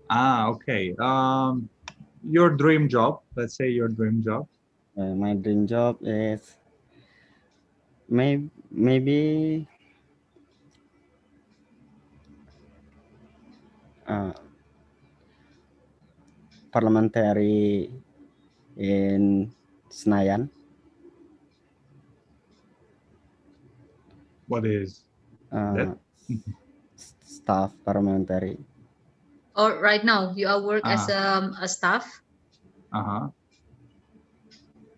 Okay. Your dream job. Let's say your dream job. My dream job is maybe uh, parliamentary in Senayan. What is that? Uh, Staff parliamentary. Or right now you are work as Ah, a staff? uh-huh.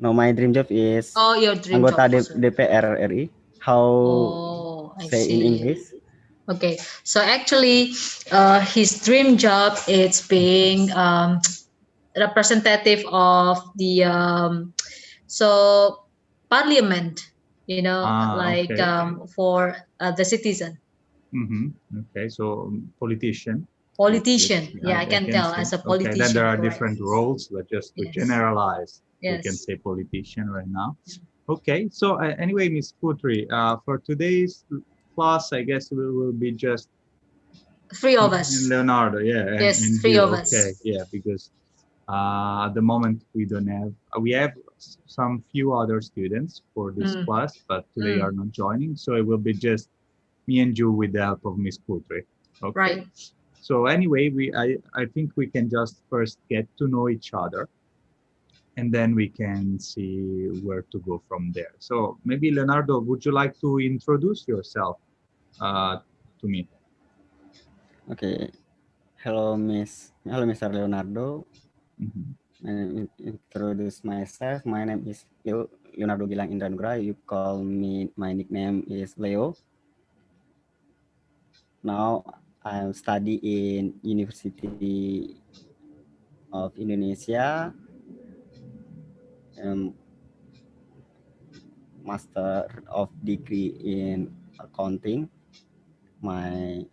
No, my dream job is Oh, your dream job anggota also. DPR RI. How Oh, I say in see. English? Okay, so actually, his dream job is being representative of the so parliament, like Okay. for the citizen, Okay. So politician. politician. Yeah, I I can can tell say. as a Okay. Then there politician, are correct? different roles, but just to Yes, generalize, we can yes. say politician right now. Okay. So anyway, Miss Putri, for today's class, I guess we will be just Three me of and us. Leonardo. Yeah, Yes, and three you. of Okay. us. Yeah, because at the moment we don't have. We have some few other students for this Mm, class, but they mm, are not joining. So it will be just me and you with the help of Miss Putri. Okay. right. So anyway, I think we can just first get to know each other, and then we can see where to go from there. So maybe Leonardo, would you like to introduce yourself uh, to me? Okay. Hello, Mr. Leonardo. Mhm. Introduce myself. My name is Leonardo Gilang Indranugra. You call me. My nickname is Leo. Now I'm study in University of Indonesia, um, Master of Degree in Accounting. My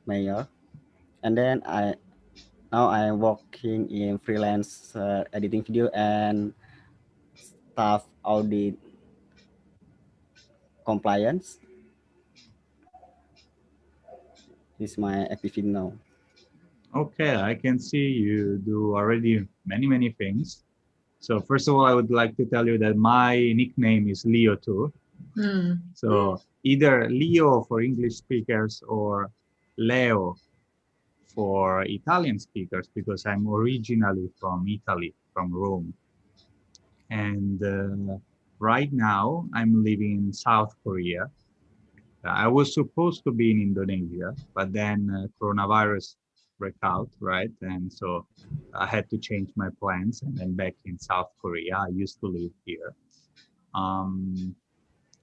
major, and then I'm working in freelance editing video and staff audit compliance. Is my activity now. Okay, I can see you do already many things. So first of all, I would like to tell you that my nickname is Leo too. Mm, So either Leo for English speakers or Leo for Italian speakers, because I'm originally from Italy, from Rome. And right now I'm living in South Korea. I was supposed to be in Indonesia, but then coronavirus broke out, right? And so I had to change my plans and then back in South Korea. I used to live here. Um,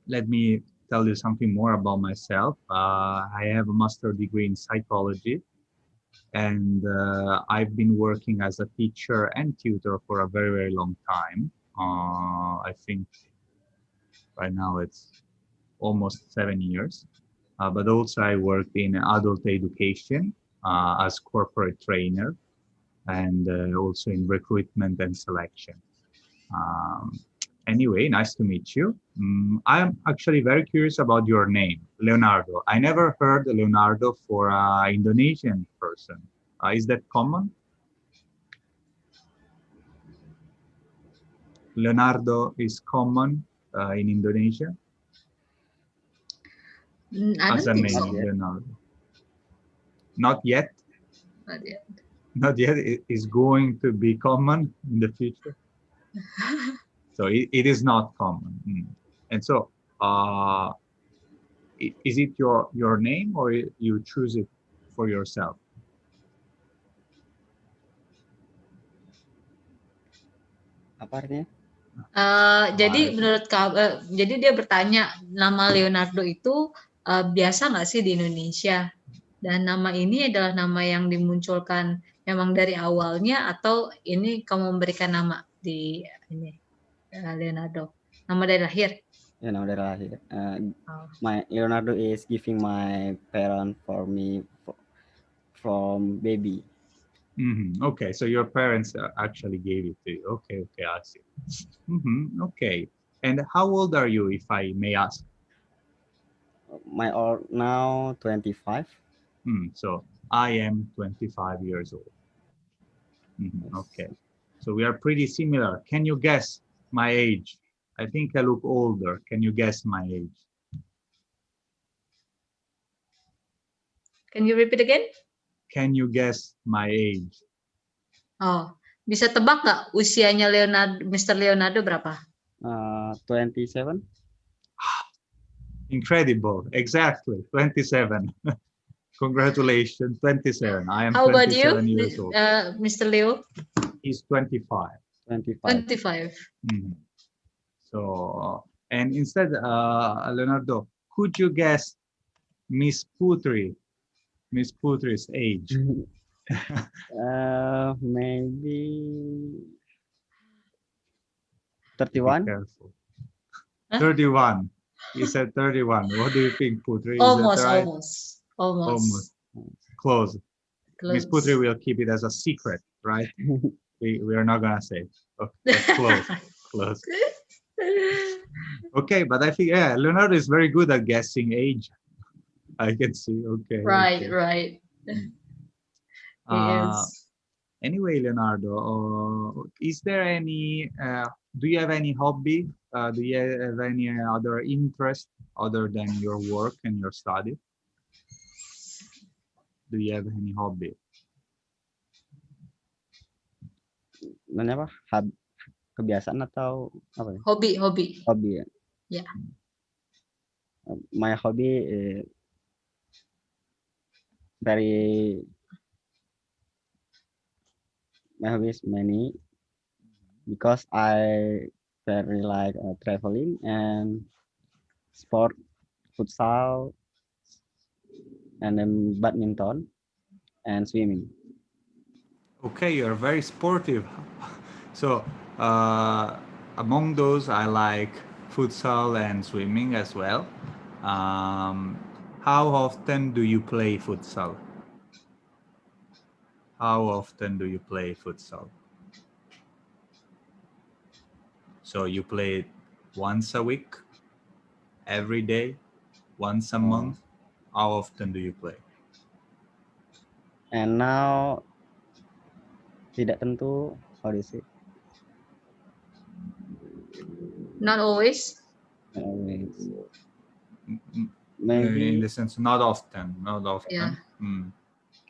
Let me tell you something more about myself. I have a master degree in psychology, and I've been working as a teacher and tutor for a very long time. I think right now it's almost 7 years. But also I worked in adult education as corporate trainer and also in recruitment and selection. Um, anyway, nice to meet you. I'm actually very curious about your name, Leonardo. I never heard Leonardo for an Indonesian person. Is that common? Leonardo is common in Indonesia I as don't a think Not so. name, yet. Leonardo. Not yet. Not yet. Not yet. It is going to be common in the future. So it is not common. And so, uh, is it your name or you choose it for yourself? Apa artinya? Jadi Uh, menurut kamu, jadi dia bertanya nama Leonardo itu biasa nggak sih di Indonesia? Dan nama ini adalah nama yang dimunculkan memang dari awalnya atau ini kamu memberikan nama di ini Leonardo? Nama dari lahir? Ya, nama dari lahir. Oh. My Leonardo is giving my parent for me from baby. Okay, so your parents actually gave it to you. Okay, I see. Okay. And how old are you, if I may ask? My old now 25. So I am 25 years old. Yes. Okay, so we are pretty similar. Can you guess my age? I think I look older. Can you guess my age? Can you repeat again? Can you guess my age? Oh, bisa tebak nggak usianya Leonardo, Mr. Leonardo berapa? 27. Incredible. Exactly. 27. Congratulations. 27. I am How about you, 27 years old. Mr. Leo? He's 25. 25. 25. Mhm. So, and instead, Leonardo, could you guess Miss Putri's age? Maybe Be 31. careful. Huh? 31. He said 31. What do you think, Putri? Is that Almost, right? almost, Almost. almost. Close. Miss Close. Putri will keep it as a secret, right? We are not gonna say. Okay, but close. Close. Okay, but I think yeah, Leonardo is very good at guessing age. I can see. Okay. Right, Okay. right. He Uh, is. anyway, Leonardo, is there any? Do you have any hobby? Do you have any other interest other than your work and your study? Do you have any hobby? Namanya apa? Kebiasaan atau apa ya? Hobi, hobi. Hobi ya. Yeah. My hobby is very my hobby is many because I very like traveling and sport, futsal, and then badminton and swimming. Okay, you're very sportive. So, among those, I like futsal and swimming as well. Um, how often do you play futsal? How often do you play futsal? So you play it once a week, every day, once a month? How often do you play? And now tidak tentu, how do you say? Not always. Always. In Maybe the sense, not often, not often. Yeah. Mm.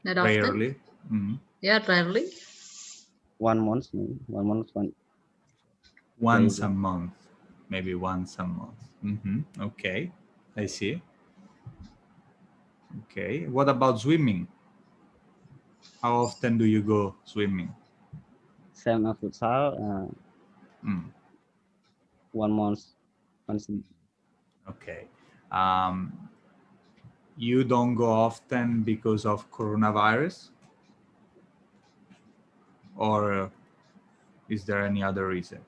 Not often. Rarely. Mm. Yeah, rarely. 1 month, maybe. 1 month, Once play. a month, maybe once a month. Okay, I see. Okay, what about swimming? How often do you go swimming? Same as futsal, Mm. 1 month once. Okay. Um, you don't go often because of coronavirus, or is there any other reason?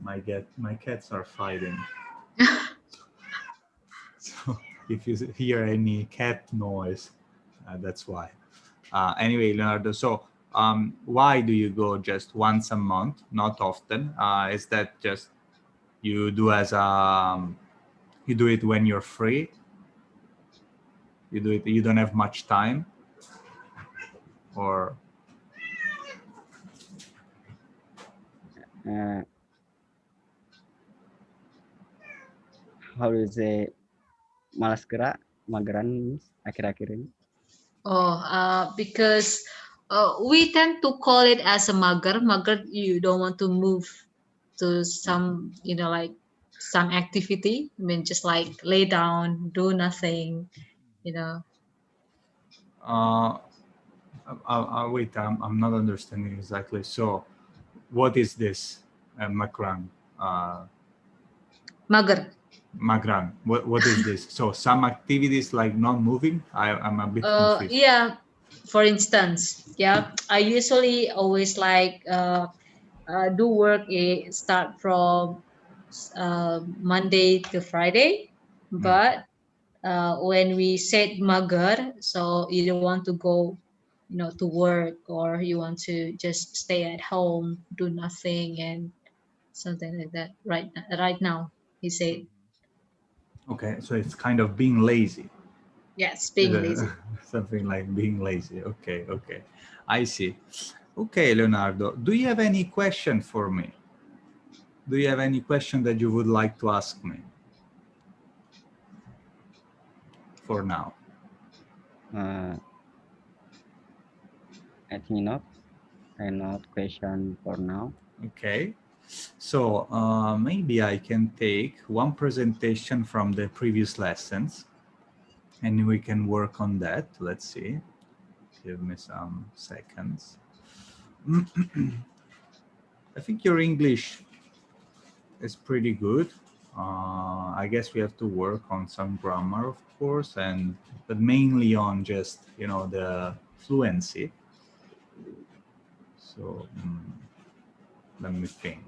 My cats are fighting. So if you hear any cat noise, that's why. Anyway, Leonardo, so why do you go just once a month, not often? Is that just you do as you do it when you're free? You do it. You don't have much time, or Uh, how do you say? Malas gerak, mageran means akhir-akhir ini. Oh, because we tend to call it as a mager. Mager, you don't want to move to some, like some activity. I mean, just like lay down, do nothing, you know. uh, wait, I'm not understanding exactly. So, what is this Macron? Mager. Magran. What is this? So some activities like not moving. I'm a bit confused. Yeah. For instance, yeah, I usually always like do work. Start from Monday to Friday, but when we said mager, so you don't want to go, to work, or you want to just stay at home, do nothing, and something like that. Right now, he said. Okay, so it's kind of being lazy. Yes, being lazy. Something like being lazy. Okay, okay. I see. Okay, Leonardo, do you have any question for me? Do you have any question that you would like to ask me for now? I think not. I not question for now. Okay. So maybe I can take one presentation from the previous lessons and we can work on that. Let's see. Give me some seconds. I think your English is pretty good. I guess we have to work on some grammar, of course, but mainly on just, you know, the fluency. So let me think.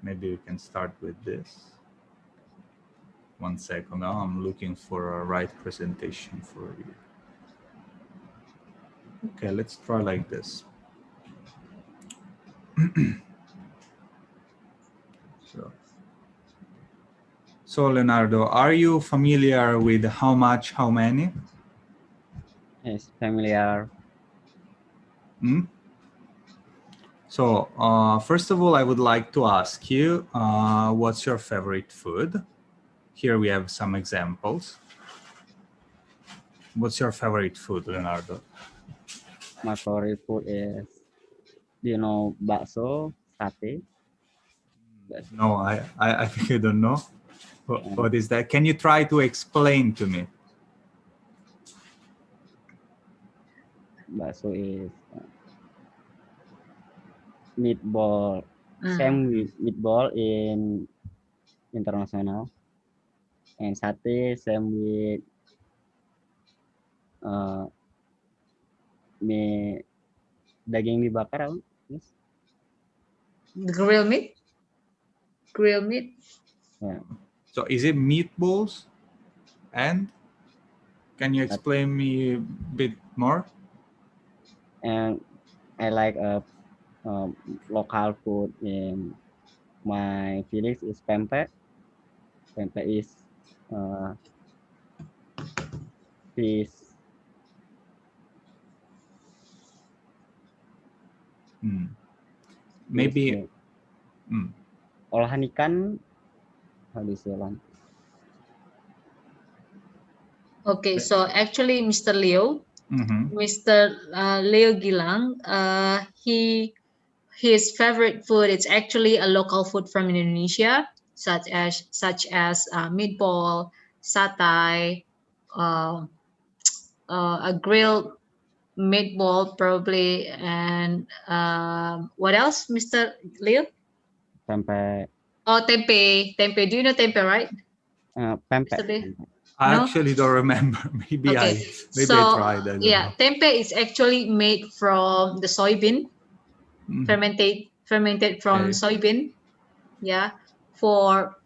Maybe we can start with this. 1 second. Now I'm looking for a right presentation for you. Okay, let's try like this. So Leonardo, are you familiar with how much, how many? Yes, familiar. So first of all, I would like to ask you, what's your favorite food? Here we have some examples. What's your favorite food, Leonardo? My favorite food is, do you know bakso, sate? No, I think I don't know. What is that? Can you try to explain to me? Bakso is meatball, same with meatball in international, and sate same with mie daging dibakar, yes. Grilled meat? Grilled meat? Yeah. So is it meatballs? And can you explain me a bit more? And I like local food in my village is pempek. Pempek is fish. Maybe. Olahan ikan, how do you say that? Okay, so actually, Mr. Leo, Mr. Leo Gilang, his favorite food is actually a local food from Indonesia, such as meatball, satay, a grilled meatball probably, and what else, Mr. Leo? Pempek. Oh, tempe. Tempe. Do you know tempe, right? Pempek. Mr. Leo? I No? actually don't remember. Maybe Okay. I tried. I don't know. Tempe is actually made from the soybean, fermented from soybean. Yeah, for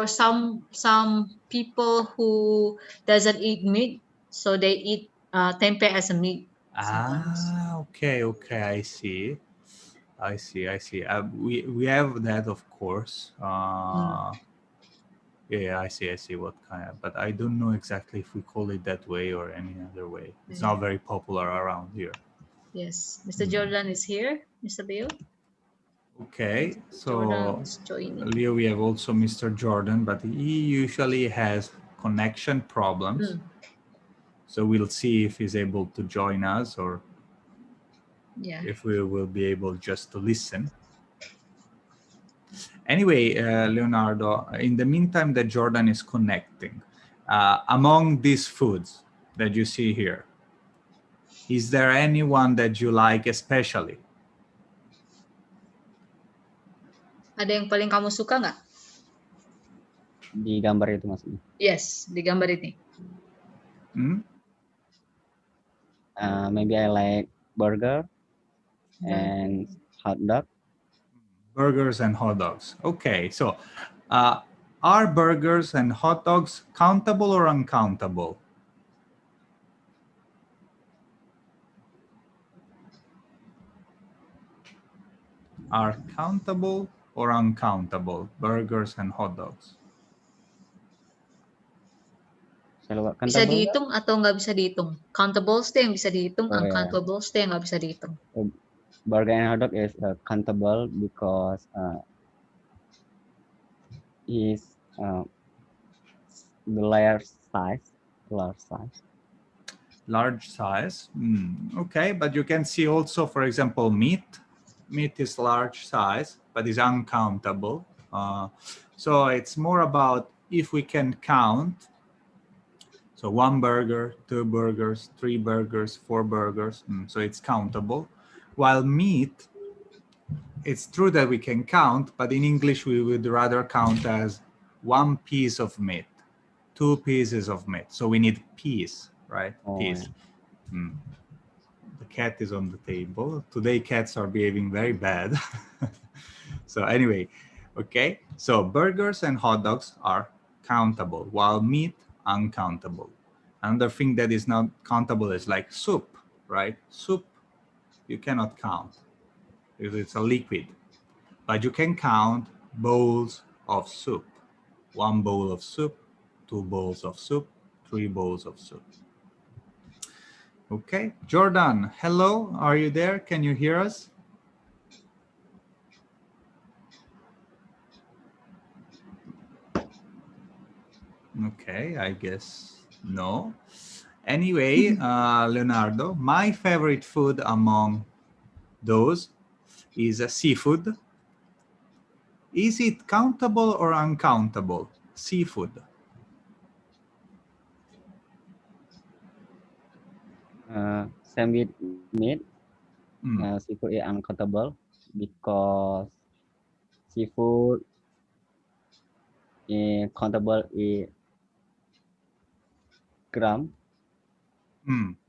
some people who doesn't eat meat, so they eat tempeh as a meat sometimes. Okay, I see. We have that, of course. Yeah, I see what kind of, but I don't know exactly if we call it that way or any other way. It's not very popular around here. Yes, Mr. Jordan is here. Mr. Leo. Okay, so Leo, we have also Mr. Jordan, but he usually has connection problems. So we'll see if he's able to join us or if we will be able just to listen. Anyway, Leonardo, in the meantime that Jordan is connecting, among these foods that you see here, is there anyone that you like especially? Ada yang paling kamu suka nggak? Di gambar itu maksudnya? Yes, di gambar ini. Maybe I like burger and hot dog. Burgers and hot dogs. Okay, so are burgers and hot dogs countable or uncountable? Are countable or uncountable burgers and hot dogs? Kalau Bisa countable, dihitung atau nggak bisa dihitung? Countables tuh yang bisa dihitung, oh yeah, uncountables tuh yang nggak bisa dihitung. burger and hot dog is countable because is the large size. Large size. Okay, but you can see also, for example, meat. Meat is large size, but is uncountable. So it's more about if we can count. So 1 burger, 2 burgers, 3 burgers, 4 burgers. So it's countable. While meat, it's true that we can count, but in English we would rather count as 1 piece of meat, 2 pieces of meat. So we need piece, right? Oh, Piece. yeah. The cat is on the table. Today cats are behaving very bad. So anyway, okay. So burgers and hot dogs are countable, while meat uncountable. Another thing that is not countable is like soup, right? Soup, you cannot count because it's a liquid. But you can count bowls of soup. 1 bowl of soup, 2 bowls of soup, 3 bowls of soup. Okay, Jordan, hello, are you there? Can you hear us? Okay, I guess no. Anyway, Leonardo, my favorite food among those is seafood. Is it countable or uncountable? Seafood. Same with meat. Mm. Seafood is uncountable because seafood is countable in gram.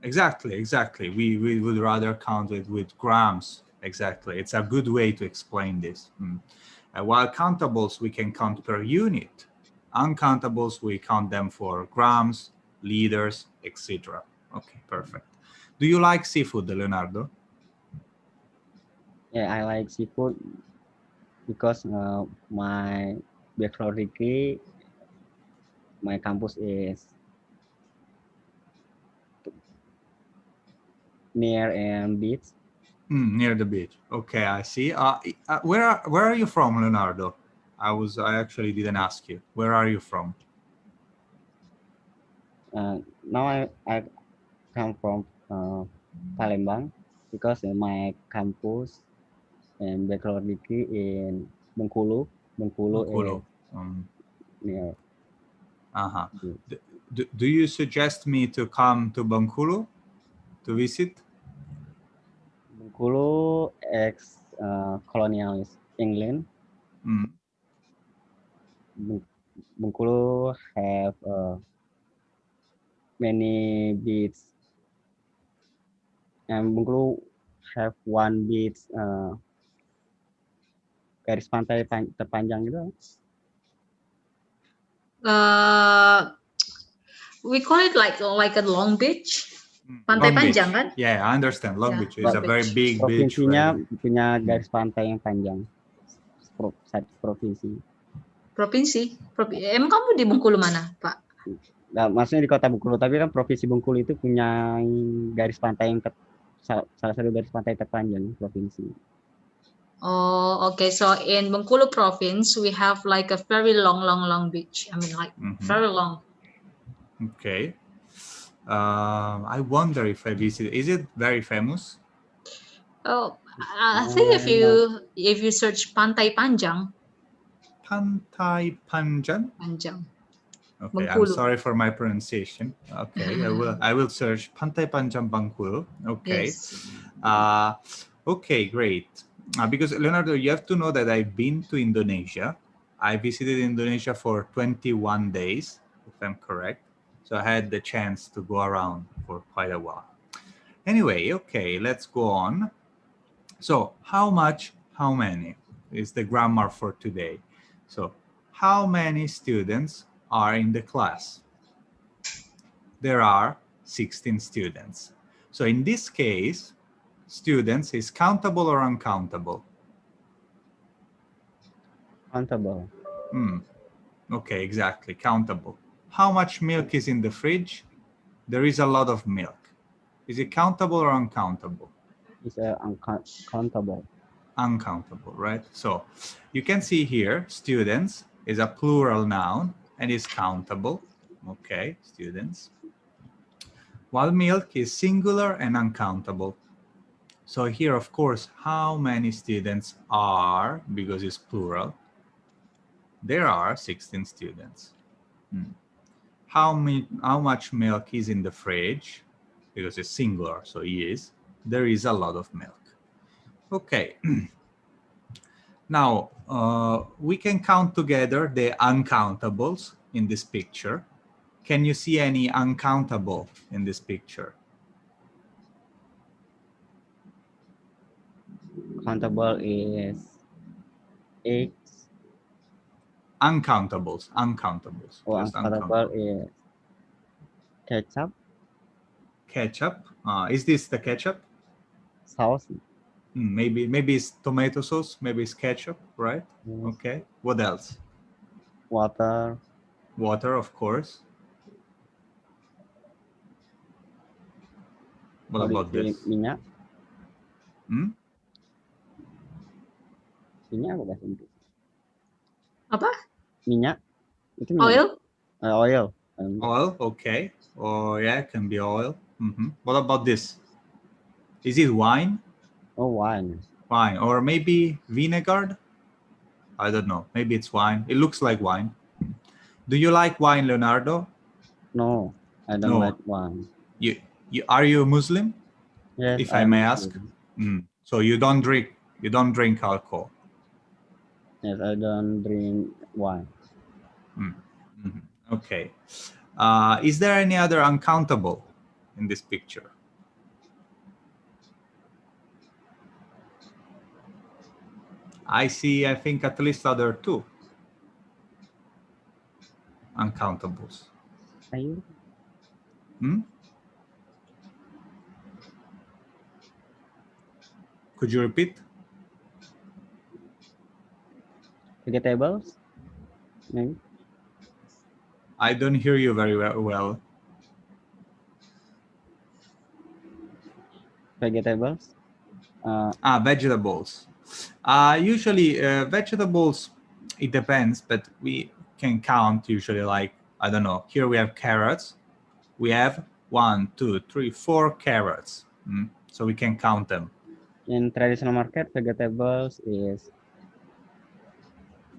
Exactly. We would rather count it with grams. Exactly. It's a good way to explain this. While countables, we can count per unit. Uncountables, we count them for grams, liters, etc. Okay, perfect. Do you like seafood, Leonardo? Yeah, I like seafood because my bachelor degree, my campus is near and beach. Near the beach. Okay, I see. Where are you from, Leonardo? I actually didn't ask you. Where are you from? Now I come from Palembang because my campus and bachelor degree in Bengkulu. Bengkulu is Bengkulu. near. Uh-huh. Do you suggest me to come to Bengkulu to visit? Bengkulu ex colonial England. Bengkulu have many beaches, and Bengkulu have one beach garis pantai terpanjang gitu. We call it like a Long Beach, Pantai Long Panjang Beach. kan? Yeah, I understand. Long Yeah, Beach is Long a very Beach. big beach. Provinsinya Right? punya garis pantai yang panjang. Satu provinsi. Emang kamu di Bengkulu mana, Pak? Nah, maksudnya di kota Bengkulu, tapi kan provinsi Bengkulu itu punya garis pantai yang salah satu garis pantai terpanjang provinsi. Oh, okay. So in Bengkulu province, we have like a very long beach. I mean, like very long. Okay. I wonder if I visited. Is it very famous? Oh, I think if you search Pantai Panjang. Pantai Panjang. Panjang. Okay, Bengkulu. I'm sorry for my pronunciation. Okay, I will search Pantai Panjang Bengkulu. Okay. Yes. Okay, great. Because Leonardo, you have to know that I've been to Indonesia. I visited Indonesia for 21 days, if I'm correct. So I had the chance to go around for quite a while. Anyway, okay, let's go on. So how much, how many is the grammar for today. So how many students are in the class? There are 16 students. So in this case, students is countable or uncountable? Countable. Okay, exactly, countable. How much milk is in the fridge? There is a lot of milk. Is it countable or uncountable? It's uncountable. Uncountable, right? So you can see here, students is a plural noun and is countable. Okay, students. While milk is singular and uncountable. So here, of course, how many students are, because it's plural, there are 16 students. How much milk is in the fridge? Because it's singular, so is. There is a lot of milk. Okay. Now, we can count together the uncountables in this picture. Can you see any uncountable in this picture? Countable is eggs. Uncountables, uncountables, Or just uncountable uncountable. is ketchup. Ketchup, is this the ketchup? Sauce. Maybe it's tomato sauce, maybe it's ketchup, right? Yes. Okay, what else? Water. Water, of course. What about this? Minyak. Hmm? Minyak apa bahasa Inggris? Apa? Minyak. Itu minyak. Oil? Oil. Oil, okay. Oh yeah, can be oil. What about this? Is it wine? Oh, wine. Wine, or maybe vinegar? I don't know. Maybe it's wine. It looks like wine. Do you like wine, Leonardo? No, I don't No. like wine. Are you Muslim? Yes, if I may ask. So you don't drink alcohol. Yes, I don't drink wine. Okay. Is there any other uncountable in this picture? I see, I think at least other two uncountables. Sayur. Could you repeat? Vegetables. Maybe. I don't hear you very well. Vegetables. Vegetables. Usually vegetables, it depends, but we can count usually like, I don't know, here we have carrots. We have 1, 2, 3, 4 carrots. So we can count them. In traditional market, vegetables is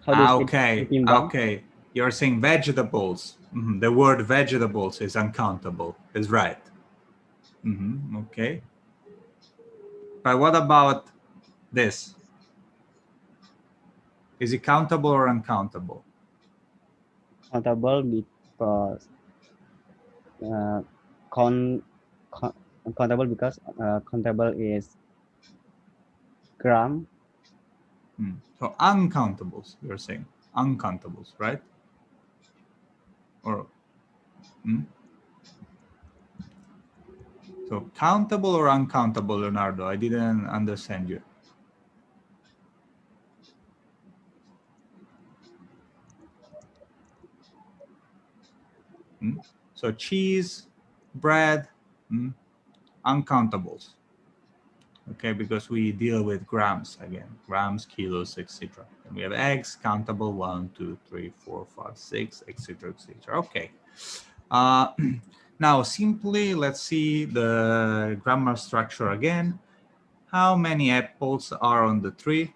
how do you say okay. Okay. You're saying vegetables. The word vegetables is uncountable. Is right. Okay. But what about this? Is it countable or uncountable? Countable because countable because countable is gram. So uncountables, you're saying uncountables, right? Or so countable or uncountable, Leonardo? I didn't understand you. So cheese, bread, uncountables. Okay, because we deal with grams again, grams, kilos, etc. And we have eggs, countable, 1, 2, 3, 4, 5, 6, etc., etc. Okay. Now, simply, let's see the grammar structure again. How many apples are on the tree?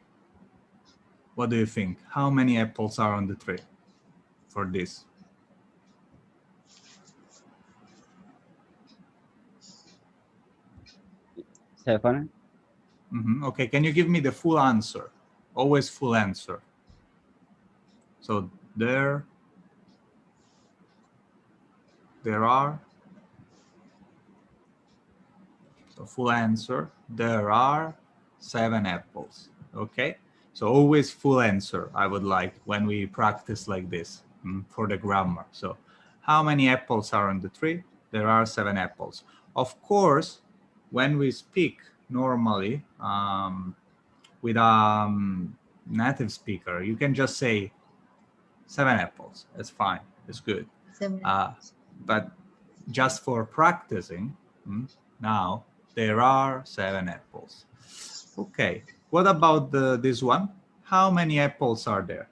What do you think? How many apples are on the tree for this? 7. Okay, can you give me the full answer? Always full answer. So there are, so full answer, there are 7 apples. Okay, so always full answer I would like when we practice like this for the grammar. So how many apples are on the tree? There are 7 apples. Of course, when we speak normally with a native speaker, you can just say 7 apples. That's fine. It's good. But just for practicing, now there are 7 apples. Okay, what about this one? How many apples are there?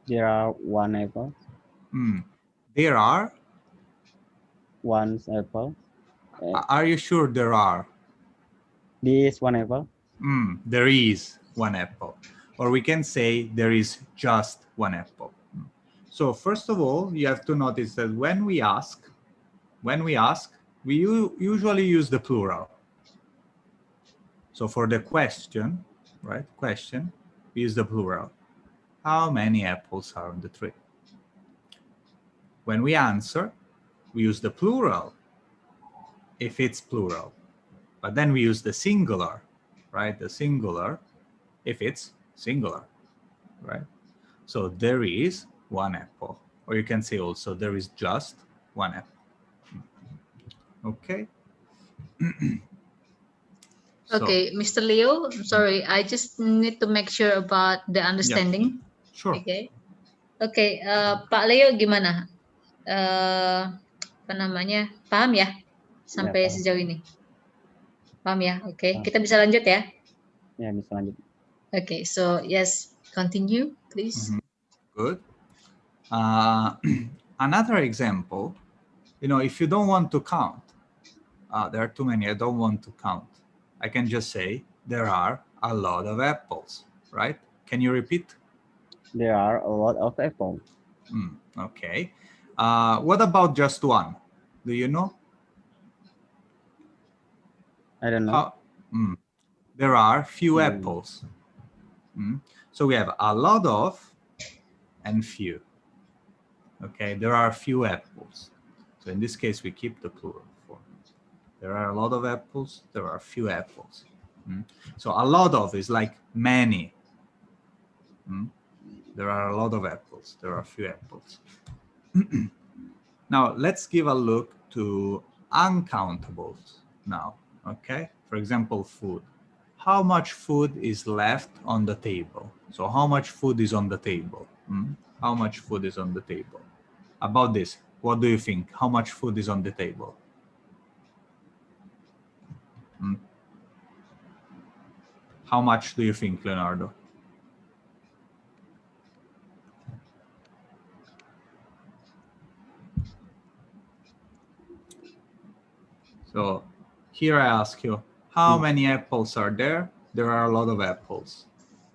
There are 1 apple. There are? 1 apple. Are you sure there are? This 1 apple. There is 1 apple. Or we can say there is just 1 apple. So first of all, you have to notice that when we ask, we usually use the plural. So for the question, right? Question, we use the plural. How many apples are on the tree? When we answer, we use the plural if it's plural. But then we use the singular, right? The singular if it's singular, right? So there is 1 apple. Or you can say also there is just 1 apple. Okay. Okay, Mr. Leo, I'm sorry, I just need to make sure about the understanding. Yeah, sure. Okay, Pak Leo gimana? Apa namanya? Paham ya sampai paham. sejauh ini? Paham ya? Oke, kita bisa lanjut ya? Ya, bisa lanjut. Okay, so yes, continue, please. Good. Another example, if you don't want to count, there are too many, I don't want to count. I can just say, there are a lot of apples, right? Can you repeat? There are a lot of apples. Okay. What about just 1? Do you know? I don't know. There are few apples. So we have a lot of and few. Okay, there are few apples. So in this case, we keep the plural form. There are a lot of apples. There are few apples. So a lot of is like many. There are a lot of apples. There are few apples. Now let's give a look to uncountables now. Okay, for example, food. How much food is left on the table? So how much food is on the table? How much food is on the table? About this, what do you think? How much food is on the table? How much do you think, Leonardo? So here I ask you, how many apples are there? There are a lot of apples.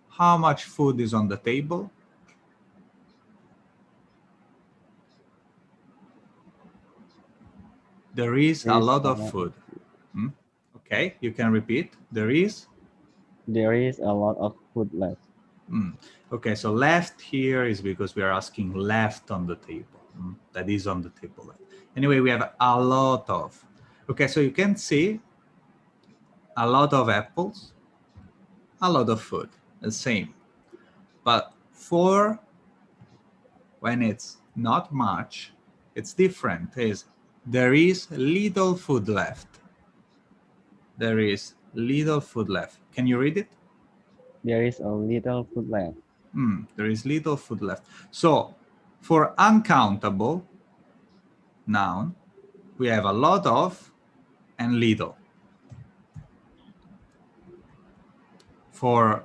How much food is on the table? There is a lot of food. Okay, you can repeat. There is a lot of food left. Okay, so left here is because we are asking left on the table. That is on the table. Anyway, we have a lot of. Okay, so you can see a lot of apples, a lot of food, the same. But for when it's not much, it's different. There is little food left. There is little food left. Can you read it? There is a little food left. There is little food left. So for uncountable noun, we have a lot of and little. For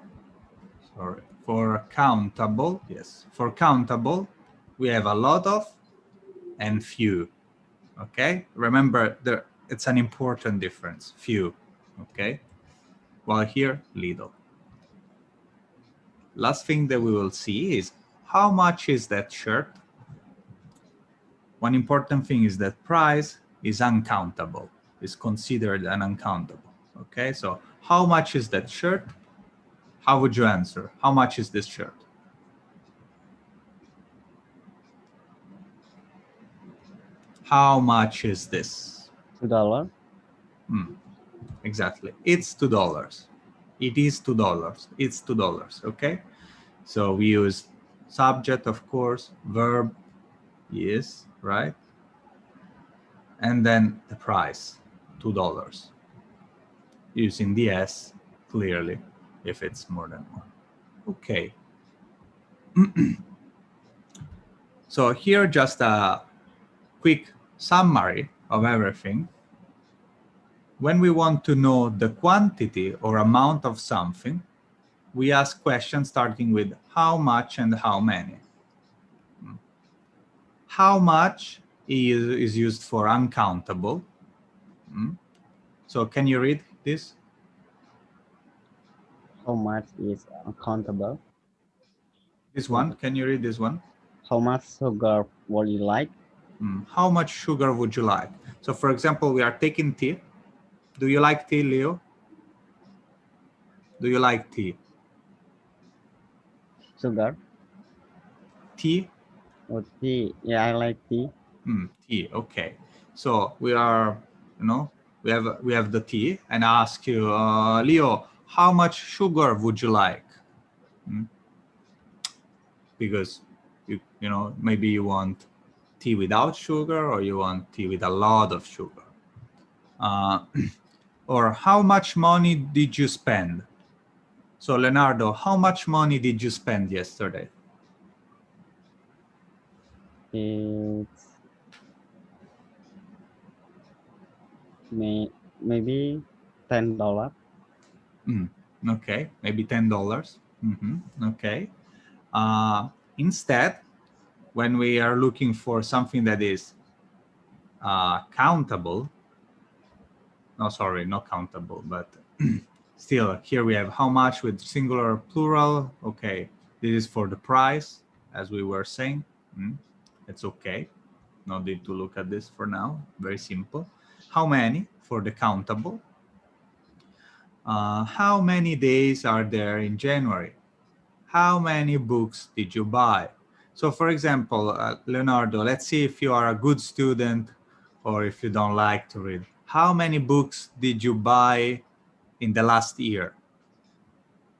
countable, yes. For countable, we have a lot of and few. Okay, remember it's an important difference. Few. Okay, while here little. Last thing that we will see is how much is that shirt. One important thing is that price is uncountable, is considered an uncountable. Okay, so how much is that shirt? How would you answer? How much is this shirt? How much is this? $2. Exactly. It's $2. It is $2. It's $2. Okay. So we use subject, of course, verb, yes, right? And then the price, $2. Using the S clearly if it's more than one. Okay. So here just a quick summary of everything. When we want to know the quantity or amount of something, we ask questions starting with how much and how many. How much is used for uncountable. So can you read this? How much is uncountable? This one, can you read this one? How much sugar would you like? How much sugar would you like? So for example, we are taking tea. Do you like tea, Leo? Do you like tea? Sugar? Tea? Oh, tea. Yeah, I like tea. Tea, okay. So we are, we have the tea, and I ask you, Leo, how much sugar would you like? Because maybe you want tea without sugar, or you want tea with a lot of sugar. Or how much money did you spend? So Leonardo, how much money did you spend yesterday? It's maybe $10. Okay, maybe $10. Okay. Instead, when we are looking for something that is countable, no, sorry, not countable, but still, here we have how much with singular plural. Okay, this is for the price, as we were saying. It's okay. No need to look at this for now. Very simple. How many for the countable. How many days are there in January? How many books did you buy? So for example, Leonardo, let's see if you are a good student or if you don't like to read. How many books did you buy in the last year?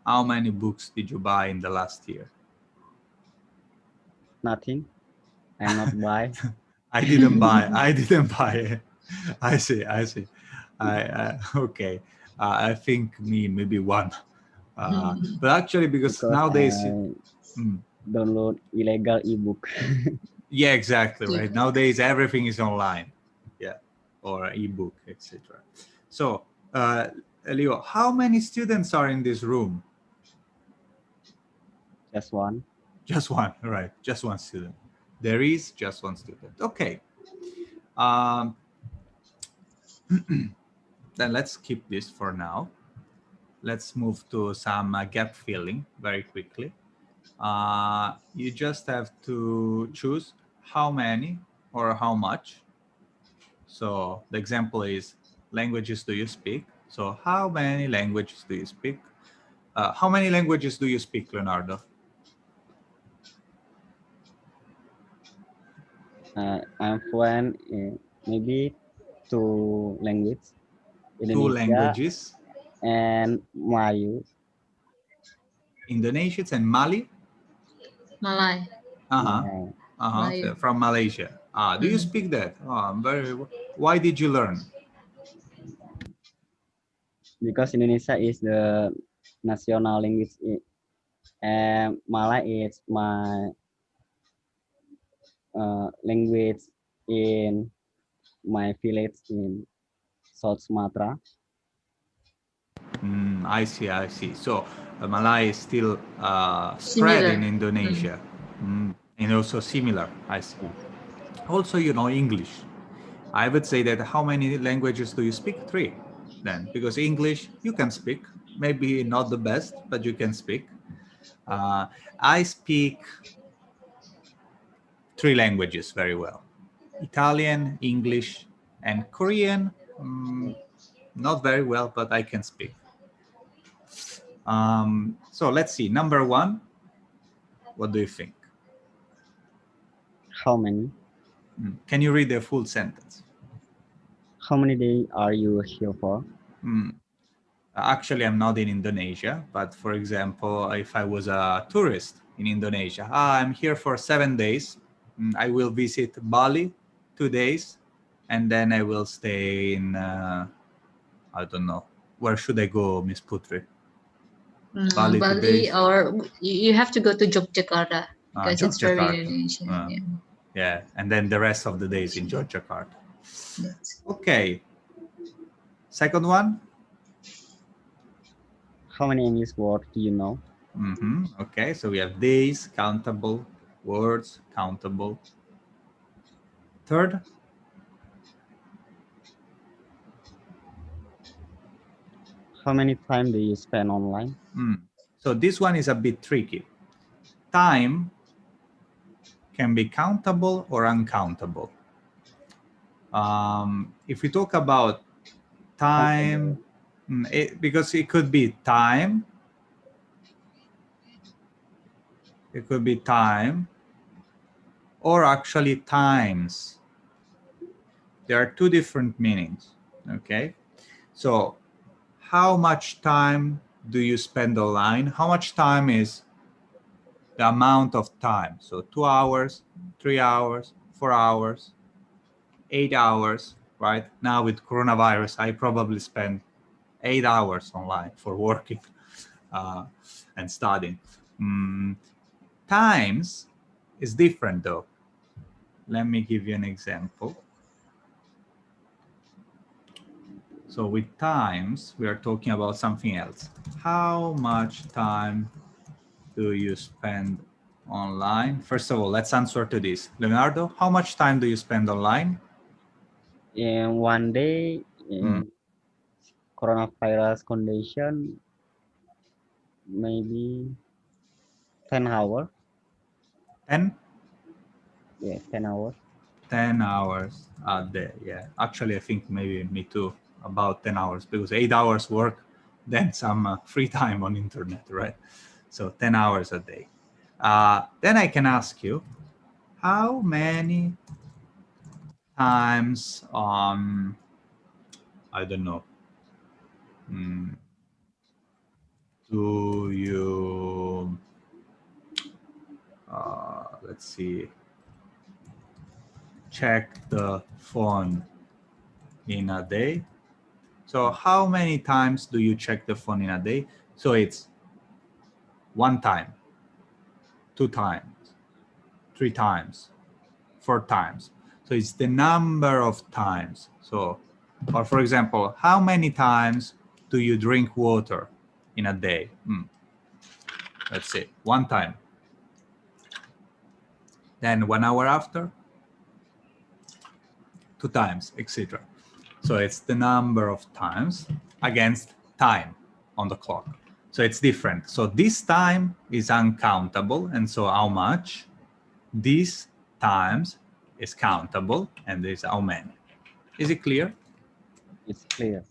How many books did you buy in the last year? Nothing. I'm not buy. I didn't buy. I didn't buy it. I see. Okay. I think maybe one. But actually, because nowadays, download illegal ebook. yeah, exactly, right. Nowadays, everything is online, yeah, or ebook, etc. So, Leo, how many students are in this room? Just one. Just one, right? Just one student. There is just one student. Okay. Then let's keep this for now. Let's move to some gap filling very quickly. You just have to choose how many or how much. So the example is languages do you speak? So how many languages do you speak? How many languages do you speak, Leonardo? I'm fluent in maybe two languages. Two Indonesia languages. and Melayu. Indonesians and Mali? Malay. So from Malaysia. Do you speak that? Why did you learn? Because Indonesia is the national language, and Malay is my language in my village in South Sumatra. I see. So Malay is still spread in Indonesia, and also similar. I see. Also, English. I would say that how many languages do you speak? 3, then, because English you can speak. Maybe not the best, but you can speak. I speak 3 languages very well: Italian, English, and Korean. Not very well, but I can speak. So let's see. Number 1, what do you think? How many? Can you read the full sentence? How many days are you here for? Actually, I'm not in Indonesia, but for example, if I was a tourist in Indonesia, I'm here for 7 days. I will visit Bali 2 days, and then I will stay in, I don't know, where should I go, Miss Putri? Bali, or you have to go to Yogyakarta because it's very Yogyakarta. Indonesian. Yeah, and then the rest of the days in Yogyakarta. Okay. Second one. How many English words do you know? Okay, so we have days, countable, words, countable. Third. How many time do you spend online? So this one is a bit tricky. Time can be countable or uncountable. If we talk about time, because it could be time, it could be time, or actually times. There are two different meanings, okay? So how much time do you spend online? How much time is the amount of time? So 2 hours, 3 hours, 4 hours, 8 hours, right? Now with coronavirus, I probably spend 8 hours online for working and studying. Times is different though. Let me give you an example. So with times, we are talking about something else. How much time do you spend online? First of all, let's answer to this. Leonardo, how much time do you spend online? In one day, in coronavirus condition, maybe 10 hours. 10? Yeah, 10 hours. 10 hours a day, yeah. Actually, I think maybe me too, about 10 hours, because 8 hours work, then some free time on internet, right? So 10 hours a day. Then I can ask you, how many times, I don't know, do you, let's see, check the phone in a day? So how many times do you check the phone in a day? So it's 1 time, 2 times, 3 times, 4 times. So it's the number of times. So, or for example, how many times do you drink water in a day? Let's say 1 time. Then 1 hour after, 2 times, etc. So it's the number of times against time on the clock. So it's different. So this time is uncountable. And so how much? These times is countable, and this how many. Is it clear? It's clear.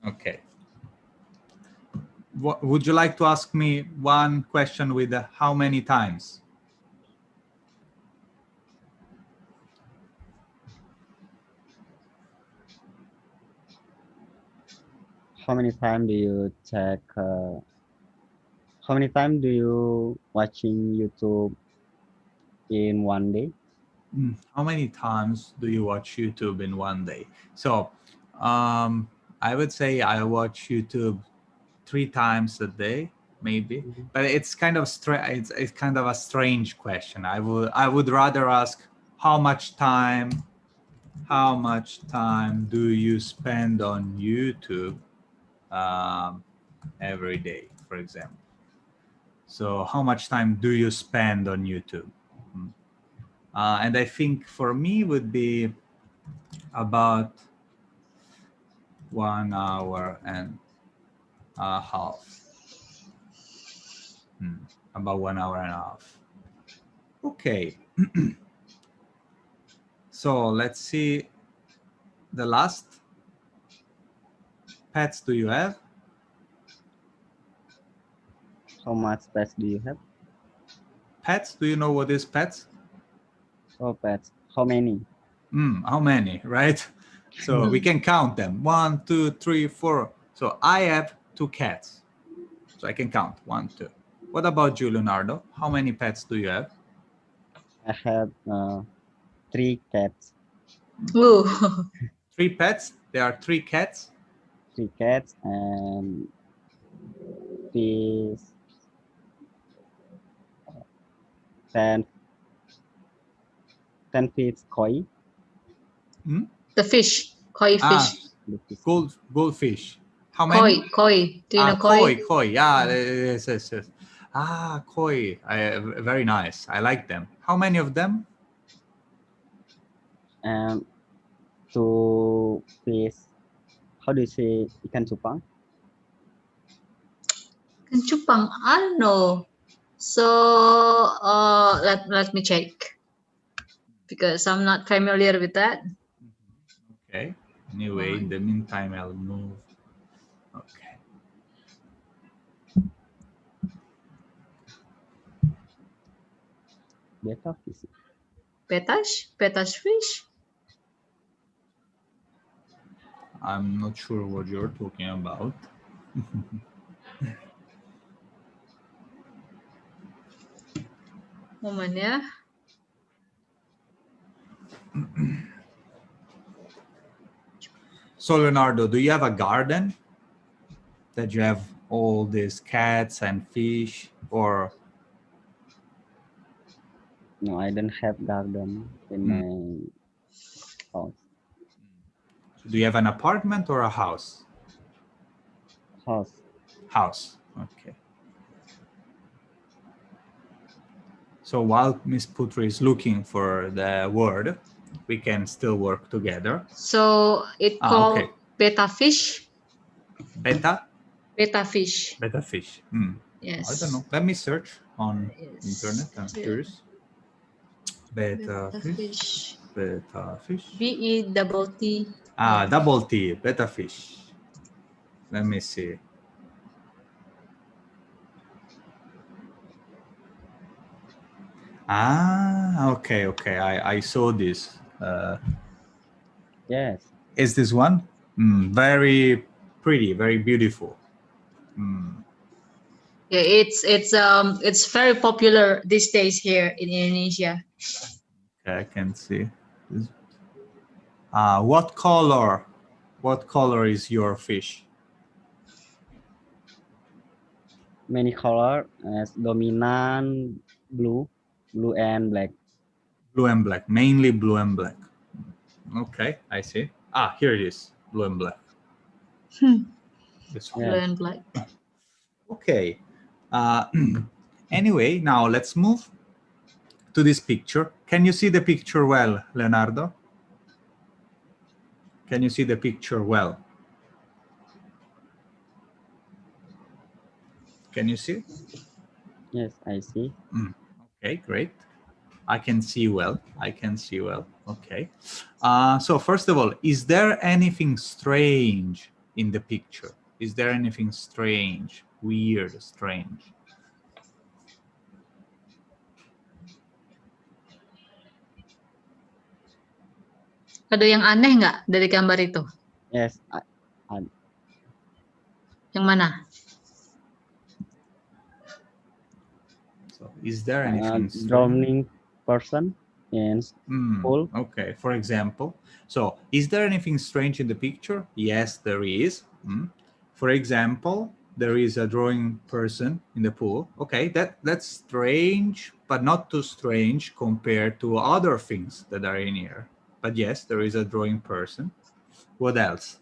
Okay. Would you like to ask me one question with how many times? How many time do you check? How many time do you watching YouTube in one day? How many times do you watch YouTube in one day? So I would say I watch YouTube 3 times a day, maybe. But it's kind of it's kind of a strange question. I would rather ask how much time do you spend on YouTube every day, for example. So how much time do you spend on YouTube? And I think for me would be about 1 hour and a half. About 1 hour and a half. Okay. So let's see the last. Pets do you have? How much pets do you have? Pets? Do you know what is pets? Oh, pets. How many? How many, right? So we can count them. 1, 2, 3, 4. So I have 2 cats. So I can count 1, 2. What about you, Leonardo? How many pets do you have? I have 3 cats. Ooh. 3 pets? There are 3 cats? 3 cats and this 10 Sandfish, koi. The fish, koi fish. The fish. Goldfish. How many? Koi. Do you know koi? Koi. Yeah, yes. Koi. Very nice. I like them. How many of them? To fish. How do you say ikan cupang? Ikan cupang, I don't know. So let me check because I'm not familiar with that. Okay. Anyway, in the meantime, I'll move. Okay. Betta fish. Petash fish. I'm not sure what you're talking about. Moment ya. So Leonardo, do you have a garden that you have all these cats and fish, or? No, I don't have garden in my house. Do you have an apartment or a house? House. House. Okay. So while Miss Putri is looking for the word, we can still work together. So it called okay. betta fish. Betta? Betta fish. Betta fish. Yes. I don't know. Let me search on Yes. internet. I'm curious. Betta fish. Betta fish. B-E-double-T. Double T. Betta fish. Let me see. Okay. I saw this. Yes. Is this one? Very pretty, very beautiful. Yeah, it's very popular these days here in Indonesia. Okay, I can see. What color? What color is your fish? Many color as dominant blue and black. Blue and black, mainly blue and black. Okay, I see. Here it is, blue and black. This one. Blue and black. Okay. Anyway, now let's move to this picture. Can you see the picture well, Leonardo? Can you see the picture well? Can you see? Yes, I see. Okay, great. I can see well. I can see well. Okay. So first of all, is there anything strange in the picture? Is there anything strange, weird, strange? Ada yang aneh nggak dari gambar itu? Yes, Yang mana? So is there anything strange? Drowning person in pool. Okay, for example. So is there anything strange in the picture? Yes, there is. For example, there is a drawing person in the pool. Okay, that's strange, but not too strange compared to other things that are in here. But yes, there is a drawing person. What else?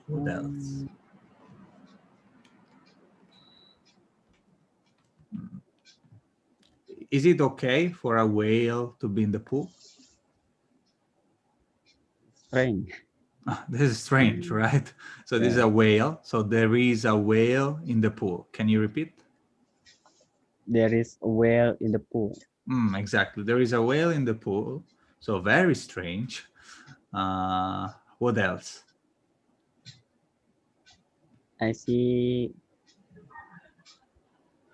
What else? Is it okay for a whale to be in the pool? Strange. This is strange, right? So this is a whale. So there is a whale in the pool. Can you repeat? There is a whale in the pool. Exactly. There is a whale in the pool. So very strange. What else? I see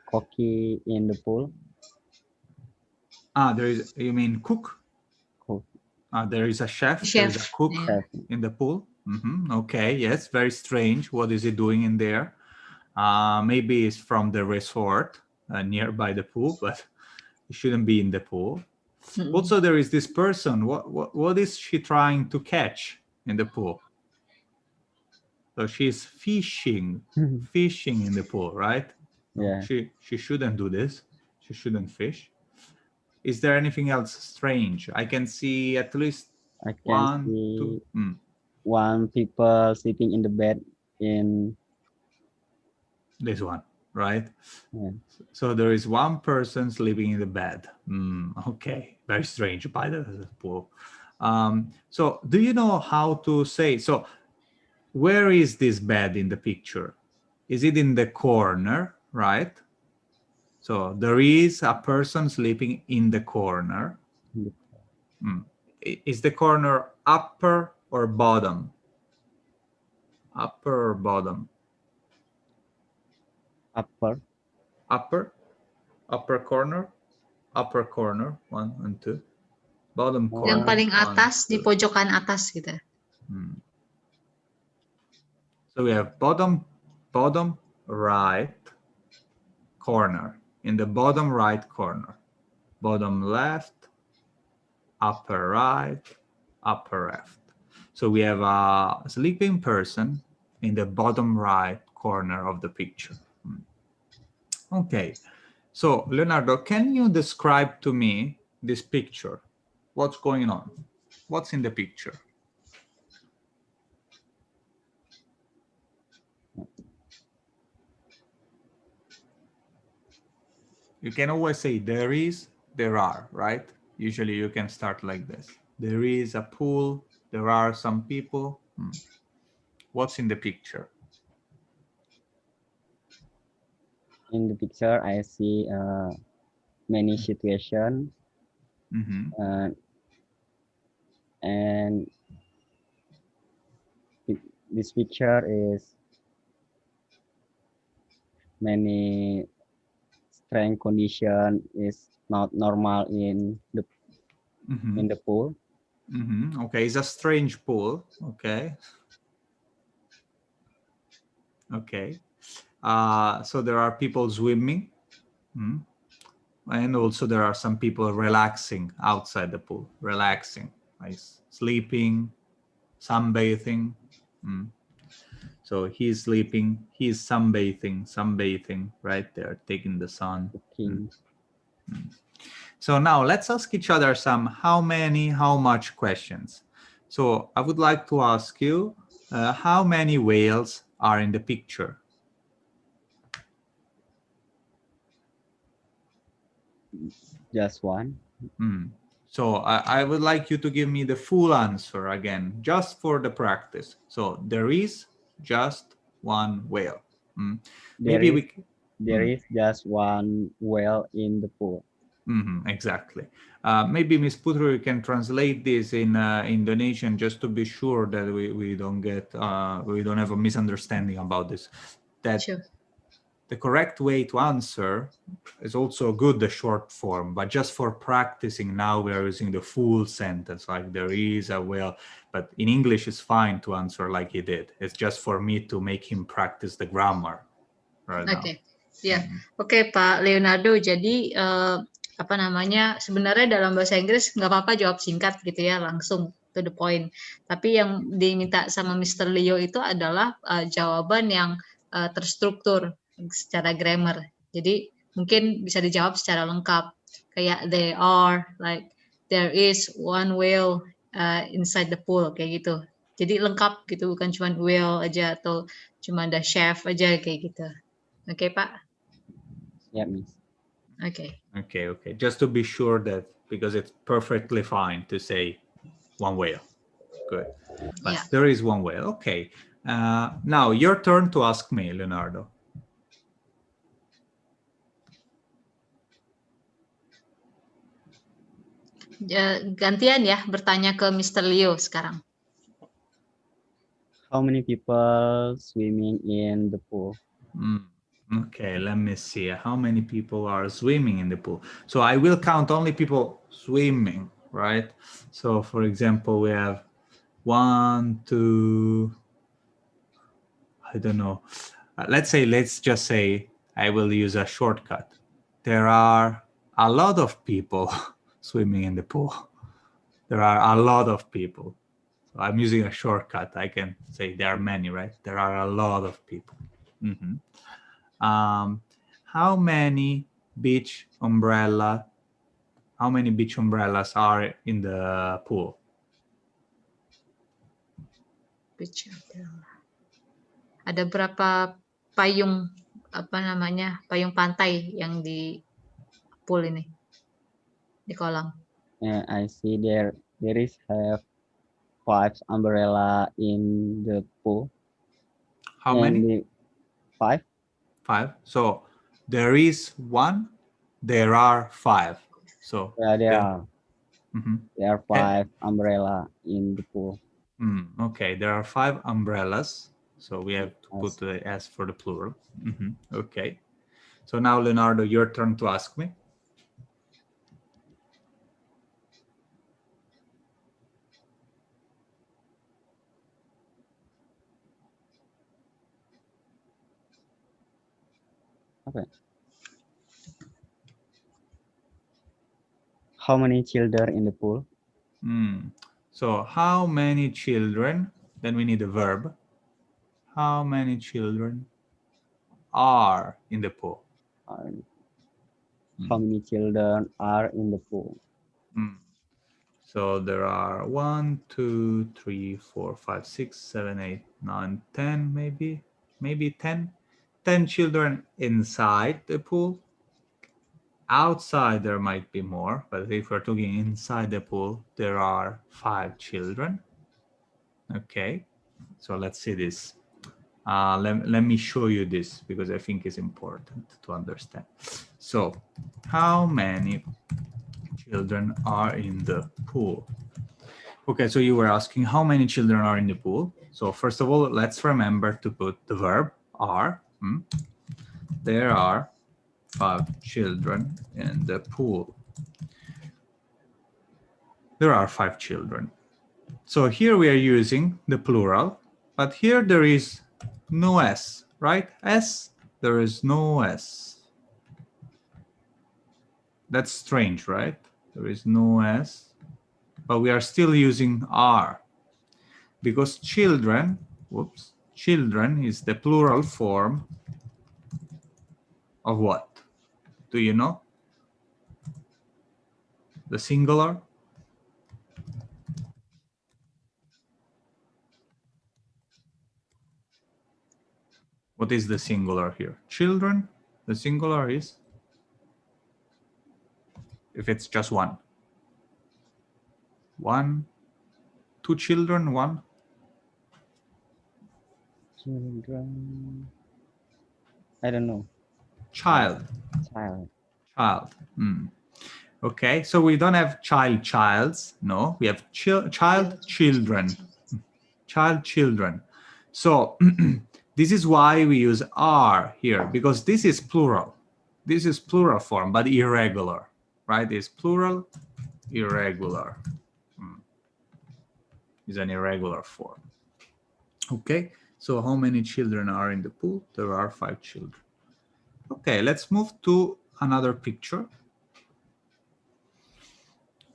cocky in the pool. There is, you mean cook? Cook. There is a chef. There is a cook in the pool. Okay, yes, very strange. What is he doing in there? Maybe it's from the resort nearby the pool, but he shouldn't be in the pool. Also, there is this person. What is she trying to catch in the pool? So she's fishing in the pool, right? No, Yeah. she shouldn't do this. She shouldn't fish. Is there anything else strange? I can see at least I can one, two. see one people sitting in the bed in This one, right? yeah. So there is one person sleeping in the bed. Okay, very strange by the pool. So do you know how to say, so where is this bed in the picture? Is it in the corner, right? So there is a person sleeping in the corner. Is the corner upper or bottom? Upper or bottom? Upper. Upper? Upper corner? Upper corner, 1 and 2. Bottom Yang corner, Oh, paling 1, atas, di 2. pojokan atas gitu. So we have bottom right corner. In the bottom right corner, bottom left, upper right, upper left. So we have a sleeping person in the bottom right corner of the picture. Okay, so Leonardo, can you describe to me this picture? What's going on? What's in the picture? You can always say there is, there are, right? Usually you can start like this. There is a pool, there are some people. What's in the picture? in the picture, I see many situations, and this picture is many strange condition is not normal in the pool. Okay, it's a strange pool. Okay. Okay. So there are people swimming. And also there are some people relaxing outside the pool, relaxing, like sleeping, sunbathing. So he's sleeping, he's sunbathing right there, taking the sun. Okay. So now let's ask each other some how many, how much questions. So I would like to ask you, how many whales are in the picture? Just one. So I would like you to give me the full answer again, just for the practice. So there is just one whale. There is just one whale in the pool. Exactly. Maybe Ms. Putru, you can translate this in Indonesian just to be sure that we don't get we don't have a misunderstanding about this. That Sure. the correct way to answer is also good, the short form, but just for practicing now we are using the full sentence, like there is a whale, but in English it's fine to answer like he did. It's just for me to make him practice the grammar right now. Oke, ya, oke Pak Leonardo. Jadi apa namanya? Sebenarnya dalam bahasa Inggris nggak apa-apa jawab singkat gitu ya, langsung to the point. Tapi yang diminta sama Mr. Leo itu adalah jawaban yang terstruktur secara grammar. Jadi mungkin bisa dijawab secara lengkap. Kayak they are, like there is one whale inside the pool, kayak gitu. Jadi lengkap gitu, bukan cuma whale aja atau cuma ada chef aja kayak gitu. Oke, Pak. Yeah, Miss. Okay. Okay. Just to be sure that, because it's perfectly fine to say one whale. Good. But Yeah. there is one whale. Okay. Now your turn to ask me, Leonardo. Gantian ya, bertanya ke Mr. Leo sekarang. How many people swimming in the pool? Okay, let me see. How many people are swimming in the pool? So I will count only people swimming, right? So for example, we have 1, 2, I don't know. Let's just say I will use a shortcut. There are a lot of people swimming in the pool. There are a lot of people. So I'm using a shortcut. I can say there are many, right? There are a lot of people. how many beach umbrellas are in the pool? Beach umbrella. Ada berapa payung apa namanya payung pantai yang di pool ini di kolam? I see there is have 5 umbrella in the pool. How and many? 5. 5. So there is 1. There are 5. So Yeah, there the- are Mhm. there are 5 umbrella in the pool. Okay, there are 5 umbrellas. So we have to Yes. put the S for the plural. Okay. So now, Leonardo, your turn to ask me. Okay. How many children in the pool? So how many children? Then we need a verb. How many children are in the pool? How many children are in the pool? So there are 1, 2, 3, 4, 5, 6, 7, 8, 9, 10, maybe 10. 10 children inside the pool. Outside there might be more, but if we're talking inside the pool, there are 5 children. Okay, so let's see this. Let me show you this because I think it's important to understand. So how many children are in the pool? Okay, so you were asking how many children are in the pool. So first of all, let's remember to put the verb are. There are 5 children in the pool. There are 5 children. So here we are using the plural, but here there is no S, right? S, there is no S. That's strange, right? There is no S, but we are still using are because children, children is the plural form of what? Do you know? The singular? What is the singular here? Children, the singular is, if it's just one. 1, 2 children, 1. Children. I don't know. Child. Child. Okay, so we don't have childs. No, we have child, children. Child, children. So this is why we use are here, because this is plural. This is plural form, but irregular, right? It's plural, irregular. Is an irregular form. Okay, so how many children are in the pool? There are 5 children. Okay, let's move to another picture.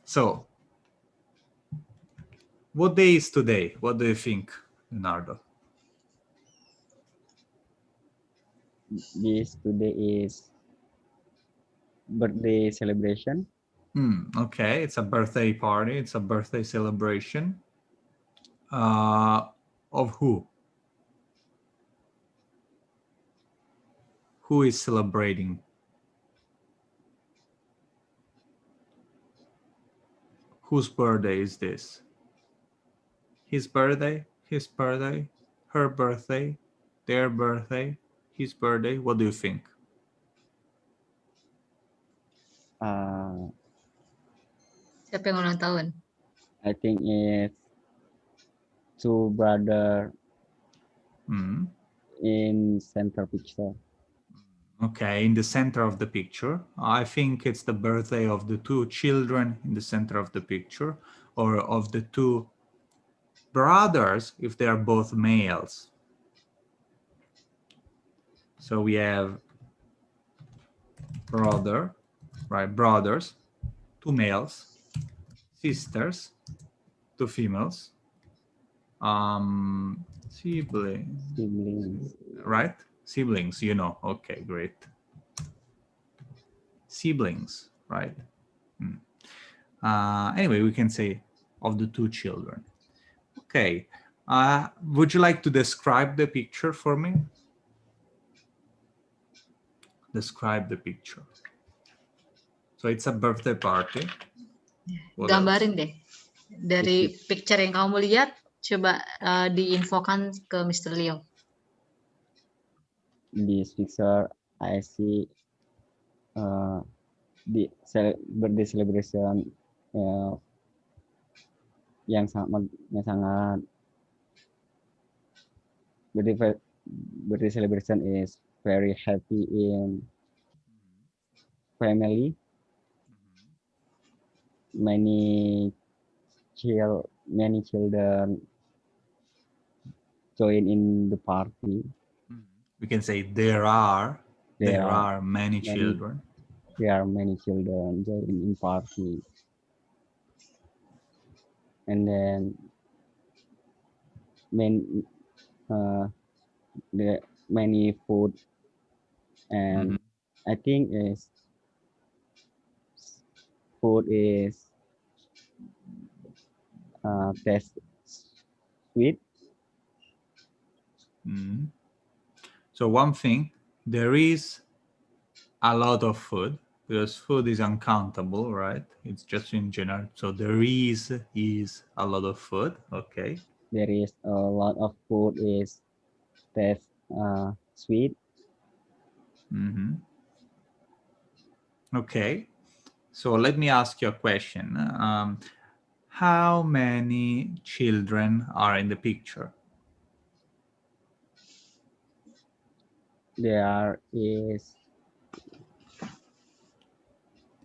So, what day is today? What do you think, Leonardo? This today is birthday celebration. Okay, it's a birthday party. It's a birthday celebration. Of who? Who is celebrating? Whose birthday is this? His birthday, his birthday, her birthday, their birthday, his birthday. What do you think? Siapa yang ulang tahun? I think it's 2 brother in center picture. Okay, in the center of the picture. I think it's the birthday of the 2 children in the center of the picture, or of the 2 brothers if they are both males. So we have brother, right? Brothers, 2 males, sisters, 2 females, siblings, right? Siblings, you know. Okay, great. siblings, right? Anyway, we can say of the 2 children. Okay. Would you like to describe the picture for me? Describe the picture. So it's a birthday party. What Gambarin else? deh. Dari picture yang kamu lihat, coba diinfokan ke Mr. Leo. This picture, I see the birthday celebration yang sangat birthday celebration is very happy in family. Many children join in the party. We can say there are many children. There are many children join in party, and then the many food, and I think food is taste sweet. So one thing, there is a lot of food, because food is uncountable, right? It's just in general. So there is a lot of food. Okay. There is a lot of food is taste sweet. Okay. So let me ask you a question. How many children are in the picture? There is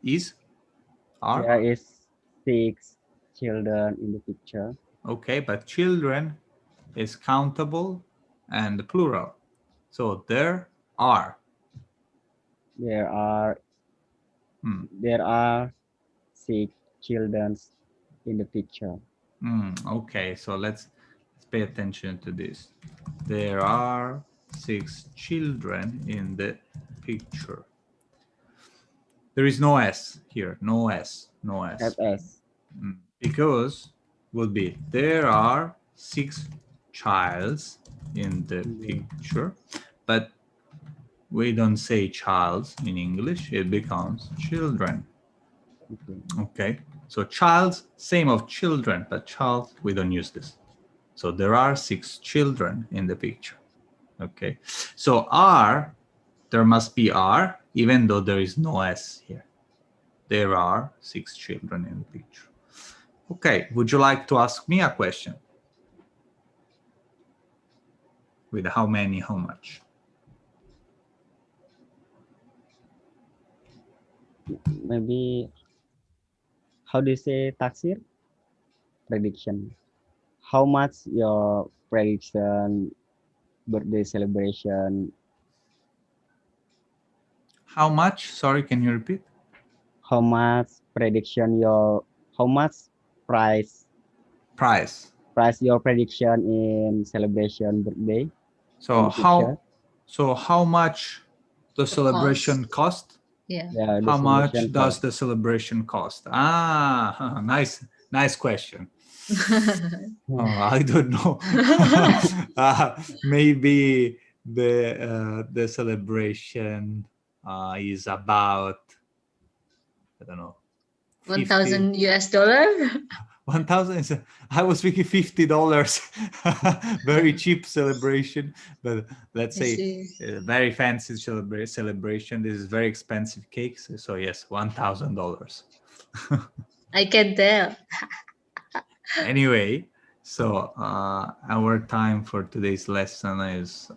6 children in the picture. Okay, but children is countable and plural. So there are. There are 6 children in the picture. Okay, so let's pay attention to this. There are 6 children in the picture. There is no S here, no S. FS. Because would be there are 6 childs in the picture, but we don't say childs in English, it becomes children. Okay, so childs, same of children, but child, we don't use this. So there are 6 children in the picture. Okay, so are, there must be are, even though there is no S here. There are 6 children in the picture. Okay, would you like to ask me a question? With how many, how much? Maybe, how do you say taksir? Prediction. How much your prediction birthday celebration? How much? Sorry, can you repeat? How much prediction how much price your prediction in celebration birthday? So how much the celebration cost? Yeah. How much does the celebration cost? Nice question. I don't know. Maybe the celebration is about, I don't know, 1,000 US$. 1,000. I was thinking $50. Very cheap celebration, but let's say very fancy celebration. This is very expensive cakes. So yes, $1,000. I can tell. Anyway, so our time for today's lesson is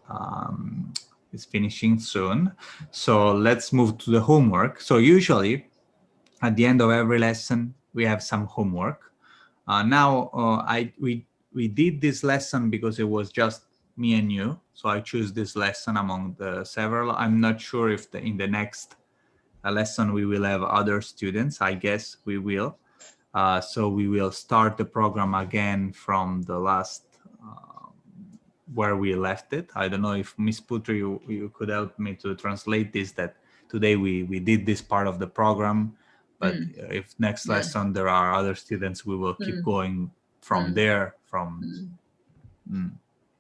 finishing soon. So let's move to the homework. So usually at the end of every lesson, we have some homework. We did this lesson because it was just me and you. So I choose this lesson among the several. I'm not sure if in the next lesson we will have other students. I guess we will. So we will start the program again from the last where we left it. I don't know if Miss Putri, you could help me to translate this, that today we did this part of the program, but if next Yeah. lesson there are other students, we will keep going from there.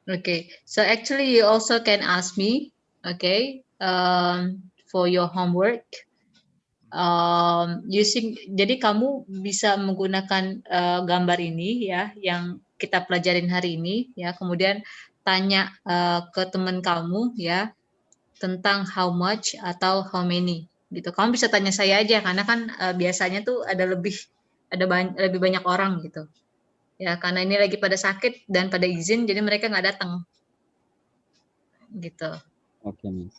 Okay, so actually you also can ask me, okay, for your homework. Jadi kamu bisa menggunakan gambar ini ya, yang kita pelajarin hari ini ya, kemudian tanya ke teman kamu ya tentang how much atau how many gitu. Kamu bisa tanya saya aja karena kan biasanya tuh lebih banyak orang gitu. Ya, karena ini lagi pada sakit dan pada izin, jadi mereka nggak datang. Gitu. Oke, Miss.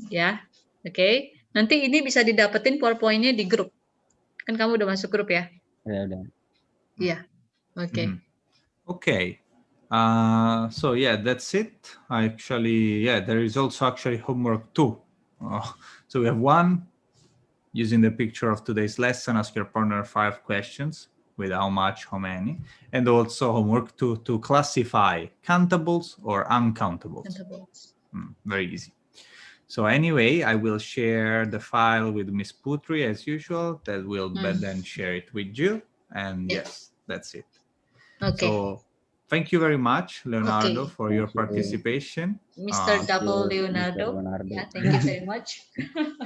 Ya, oke. Nanti ini bisa didapetin PowerPoint-nya di grup. Kan kamu udah masuk grup ya? Ya udah. Iya. Oke. Okay. So yeah, that's it. There is also actually homework 2. So we have 1, using the picture of today's lesson, ask your partner 5 questions with how much, how many, and also homework 2 to classify countables or uncountables. Very easy. So anyway, I will share the file with Miss Putri as usual. That will then share it with you. And yes, that's it. Okay. So thank you very much, Leonardo, for your participation. Mr. Double Leonardo. Yeah, thank you very much.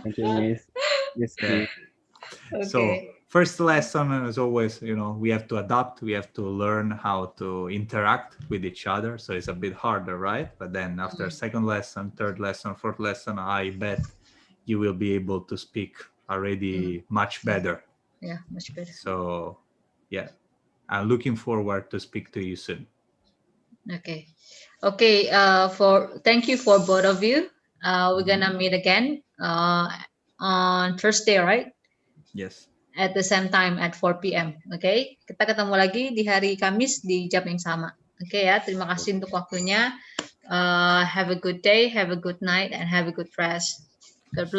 Thank you, Miss. Yes, Okay. Okay. So first lesson, as always, we have to adapt. We have to learn how to interact with each other. So it's a bit harder, right? But then after second lesson, third lesson, fourth lesson, I bet you will be able to speak already much better. Yeah, much better. So yeah, I'm looking forward to speak to you soon. Okay. Okay. Thank you for both of you. We're gonna meet again on Thursday, right? Yes. At the same time at 4 p.m. Okay, kita ketemu lagi di hari Kamis di jam yang sama. Okay ya, terima kasih untuk waktunya. Have a good day, have a good night, and have a good rest. God bless.